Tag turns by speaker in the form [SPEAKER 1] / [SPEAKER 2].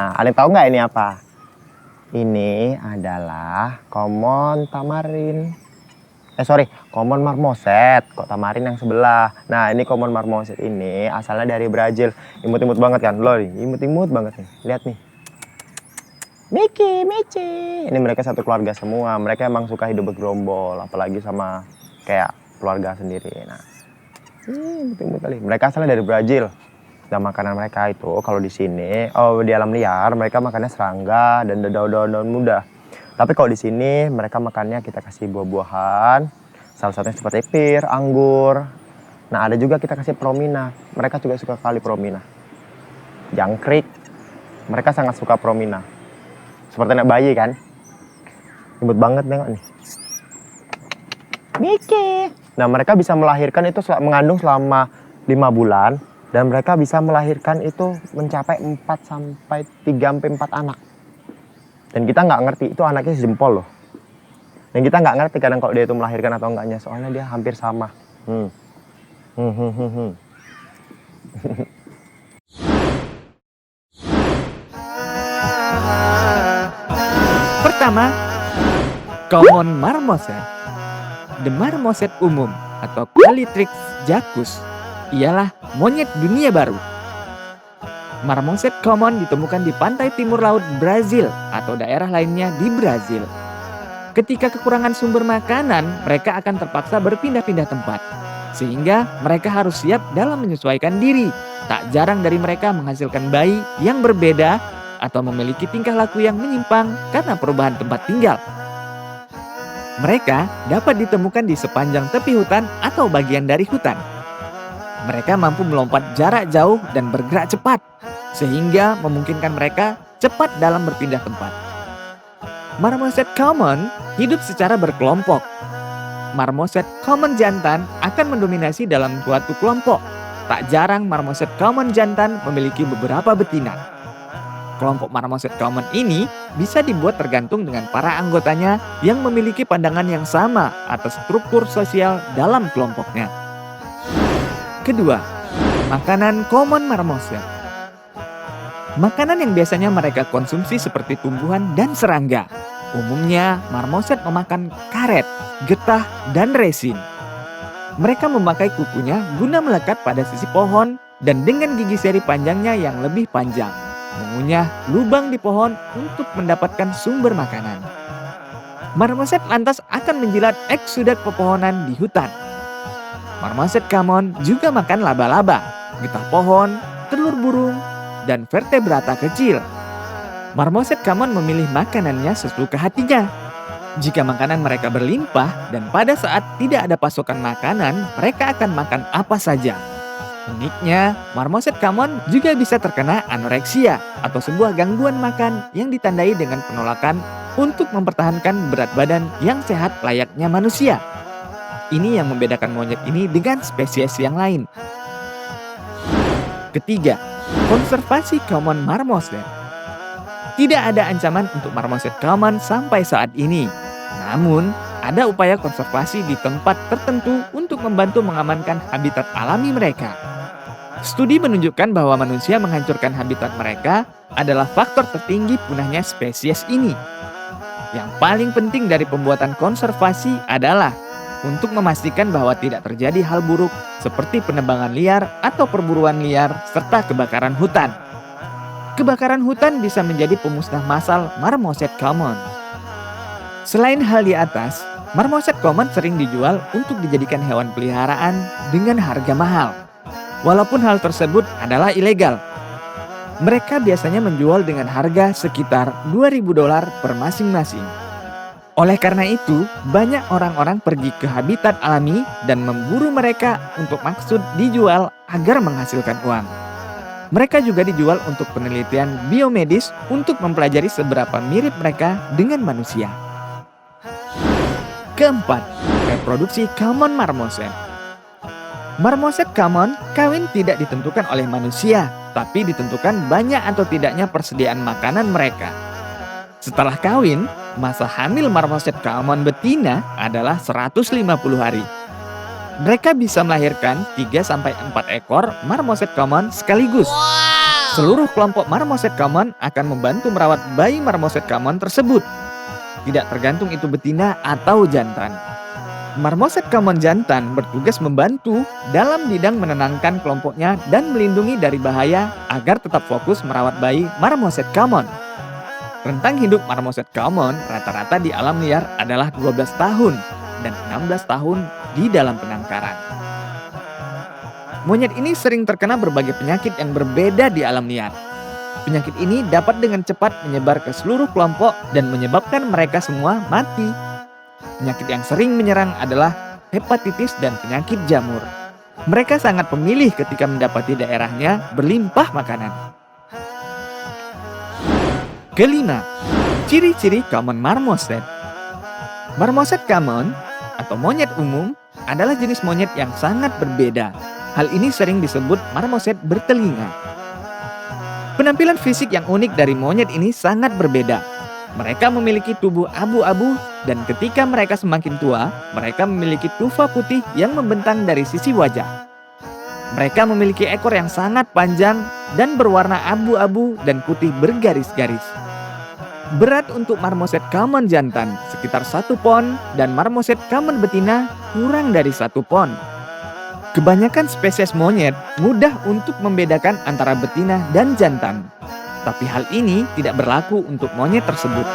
[SPEAKER 1] Nah, ada yang tahu nggak ini apa? Ini adalah common tamarin. Common marmoset. Kok tamarin yang sebelah. Nah, ini common marmoset ini asalnya dari Brazil. Imut-imut banget kan? Loh, imut-imut banget nih. Lihat nih. Mici. Ini mereka satu keluarga semua. Mereka emang suka hidup bergerombol, apalagi sama kayak keluarga sendiri. Nah, imut-imut kali. Mereka asalnya dari Brazil. Dan makanan mereka itu kalau di sini, di alam liar mereka makannya serangga dan daun-daun muda. Tapi kalau di sini mereka makannya kita kasih buah-buahan. Salah satunya seperti pir, anggur. Nah, ada juga kita kasih promina. Mereka juga suka kali promina. Jangkrik. Mereka sangat suka promina. Seperti anak bayi kan? Imut banget nengok nih. Miki. Nah, mereka bisa melahirkan itu mengandung selama 5 bulan. Dan mereka bisa melahirkan itu mencapai 3 sampai 4 anak. Dan kita nggak ngerti itu anaknya sejempol loh. Dan kita nggak ngerti kadang kalau dia itu melahirkan atau enggaknya. Soalnya dia hampir sama.
[SPEAKER 2] Pertama, common marmoset. The marmoset umum atau Calitrix jacus ialah monyet dunia baru. Marmoset common ditemukan di pantai timur laut Brazil atau daerah lainnya di Brazil. Ketika kekurangan sumber makanan, mereka akan terpaksa berpindah-pindah tempat. Sehingga mereka harus siap dalam menyesuaikan diri. Tak jarang dari mereka menghasilkan bayi yang berbeda atau memiliki tingkah laku yang menyimpang karena perubahan tempat tinggal. Mereka dapat ditemukan di sepanjang tepi hutan atau bagian dari hutan. Mereka mampu melompat jarak jauh dan bergerak cepat, sehingga memungkinkan mereka cepat dalam berpindah tempat. Marmoset common hidup secara berkelompok. Marmoset common jantan akan mendominasi dalam suatu kelompok. Tak jarang marmoset common jantan memiliki beberapa betina. Kelompok marmoset common ini bisa dibuat tergantung dengan para anggotanya yang memiliki pandangan yang sama atas struktur sosial dalam kelompoknya. Kedua, makanan common marmoset. Makanan yang biasanya mereka konsumsi seperti tumbuhan dan serangga. Umumnya, marmoset memakan karet, getah, dan resin. Mereka memakai kukunya guna melekat pada sisi pohon dan dengan gigi seri panjangnya yang lebih panjang, mengunyah lubang di pohon untuk mendapatkan sumber makanan. Marmoset lantas akan menjilat eksudat pepohonan di hutan. Marmoset common juga makan laba-laba, getah pohon, telur burung, dan vertebrata kecil. Marmoset common memilih makanannya sesuka hatinya. Jika makanan mereka berlimpah dan pada saat tidak ada pasokan makanan, mereka akan makan apa saja. Uniknya, marmoset common juga bisa terkena anoreksia atau sebuah gangguan makan yang ditandai dengan penolakan untuk mempertahankan berat badan yang sehat layaknya manusia. Ini yang membedakan monyet ini dengan spesies yang lain. Ketiga, konservasi common marmoset. Tidak ada ancaman untuk marmoset common sampai saat ini. Namun, ada upaya konservasi di tempat tertentu untuk membantu mengamankan habitat alami mereka. Studi menunjukkan bahwa manusia menghancurkan habitat mereka adalah faktor tertinggi punahnya spesies ini. Yang paling penting dari pembuatan konservasi adalah untuk memastikan bahwa tidak terjadi hal buruk seperti penebangan liar atau perburuan liar serta kebakaran hutan. Kebakaran hutan bisa menjadi pemusnah massal marmoset common. Selain hal di atas, marmoset common sering dijual untuk dijadikan hewan peliharaan dengan harga mahal. Walaupun hal tersebut adalah ilegal. Mereka biasanya menjual dengan harga sekitar $2.000 per masing-masing. Oleh karena itu, banyak orang-orang pergi ke habitat alami dan memburu mereka untuk maksud dijual agar menghasilkan uang. Mereka juga dijual untuk penelitian biomedis untuk mempelajari seberapa mirip mereka dengan manusia. Keempat, reproduksi common marmoset. Marmoset common kawin tidak ditentukan oleh manusia, tapi ditentukan banyak atau tidaknya persediaan makanan mereka. Setelah kawin, masa hamil marmoset common betina adalah 150 hari. Mereka bisa melahirkan 3-4 ekor marmoset common sekaligus. Seluruh kelompok marmoset common akan membantu merawat bayi marmoset common tersebut. Tidak tergantung itu betina atau jantan. Marmoset common jantan bertugas membantu dalam bidang menenangkan kelompoknya dan melindungi dari bahaya agar tetap fokus merawat bayi marmoset common. Rentang hidup marmoset common rata-rata di alam liar adalah 12 tahun dan 16 tahun di dalam penangkaran. Monyet ini sering terkena berbagai penyakit yang berbeda di alam liar. Penyakit ini dapat dengan cepat menyebar ke seluruh kelompok dan menyebabkan mereka semua mati. Penyakit yang sering menyerang adalah hepatitis dan penyakit jamur. Mereka sangat pemilih ketika mendapati daerahnya berlimpah makanan. Kelima, ciri-ciri common marmoset. Marmoset common atau monyet umum adalah jenis monyet yang sangat berbeda. Hal ini sering disebut marmoset bertelinga. Penampilan fisik yang unik dari monyet ini sangat berbeda. Mereka memiliki tubuh abu-abu dan ketika mereka semakin tua, mereka memiliki tufa putih yang membentang dari sisi wajah. Mereka memiliki ekor yang sangat panjang dan berwarna abu-abu dan putih bergaris-garis. Berat untuk marmoset common jantan sekitar 1 pon dan marmoset common betina kurang dari 1 pon. Kebanyakan spesies monyet mudah untuk membedakan antara betina dan jantan. Tapi hal ini tidak berlaku untuk monyet tersebut.